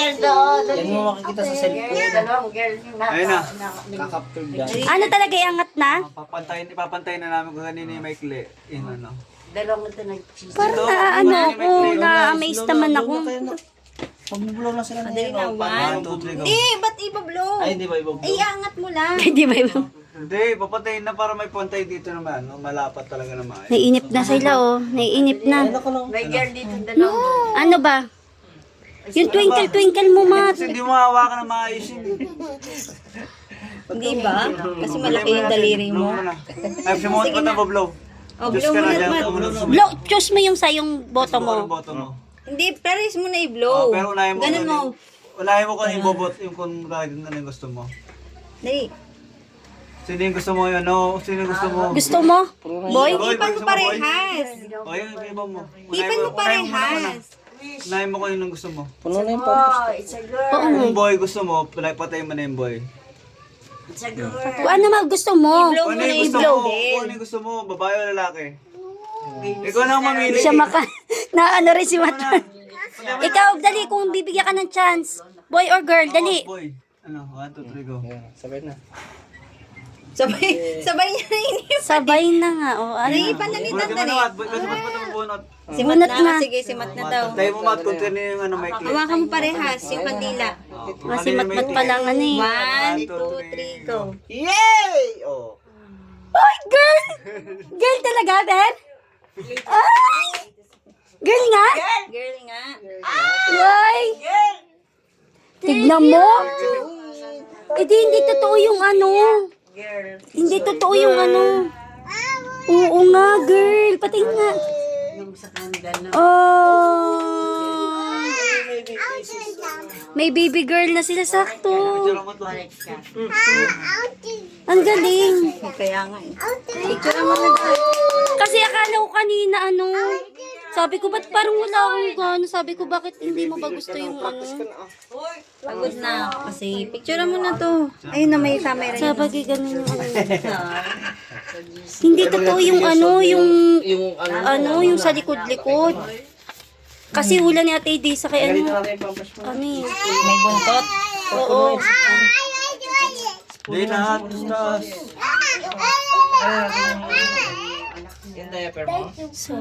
girl doon. Yan mo makikita sa cellphone. Dalawang girl. Ayun na. Kakapture dyan. Ano talaga iangat na? Ipapantayin na namin kung kanina yung maikli. Yung ano. Dalawang ito nag-cheese. Parang ano ako, na-amaze naman ako. Magbubulaw lang sila Madali na, 1, 2, 3, go. ba't iba-blow? Ay, hindi ba ibang Iangat mo lang. Hindi ba yun? Hindi, papantayin na para may pantay dito naman. No? Malapat talaga naman. Naiinip na sila oh. Naiinip na. May girl dito dalawang. Ano ba? Yung twinkle mo, Mat. Kasi hindi mo hawakan na maayos yun. Hindi ba? Kasi malaki yung daliri mo. Ay, simuot mo na blow. Oh, Diyos blow ka mo na na, dyan. Mat. Blow, choose mo yung sa yung boto mo. Boto mo. Hindi, pares mo na Oh, i-blow. pero unahin mo. Ganun mo. Unahin mo kung ibobot yung kung ano yung gusto mo. Dali. Sino yung gusto mo yun? No? Sino yung gusto mo? Gusto mo? Boy? Ipan mo parehas. O, yun, iba mo. Ipan mo parehas. Unahin mo kung yun ang gusto mo. Puno na yung purpose. Oh, it's a girl. Oo. Kung boy gusto mo, patayin mo na yung boy. It's a girl. Kung ano mag gusto mo? I-blow Kung mo ano na yung gusto i-blow mo, din. kung ano yung gusto mo, babae o lalaki. Ikaw na ang mamili. Siya na ano rin si Mat. Ikaw, dali, kung bibigyan ka ng chance. Boy or girl, dali. Boy. Ano, 1, 2, 3, go. Ayan, sabay na. Sabay niya na inip. Sabay na nga. O, ano? Ipanalitan Bunot na mo rin. na, kasi ba't pa ito bunot? Si Mat Bunot na. na. Sige, si Mat na daw. Tayo mo mat kung sino yung ano, may clip. Hawakan mo parehas, yung kandila. Kasi Mat pa lang ano eh. 1, 2, 3, go. Yay! Oh. Oy, girl! Girl talaga, Ben? Ay! Girl nga? Girl nga. Ay! Tignan mo. Hindi totoo yung ano. Girl. Hindi totoo yung ano. Oo nga, girl. Pati nga. Yung sa kanda na. Oh. May baby girl na sila sakto. Balik ka. Ang galing. Kaya nga eh. Picture mo na daw. Kasi akala ko kanina ano. Sabi ko, ba't parang wala akong gano? Sabi ko, bakit hindi mo ba gusto yung ano? Pagod na ako kasi. Picture mo na to. Ayun na, may camera yun. Sabi ko, ganun yung ano. Hindi totoo yung ano, yung ano, yung sa likod-likod. Kasi hula ni Ate Day sa kay ano. Ano eh. May buntot. Oo. Hindi na, stars. Yung diaper mo. So,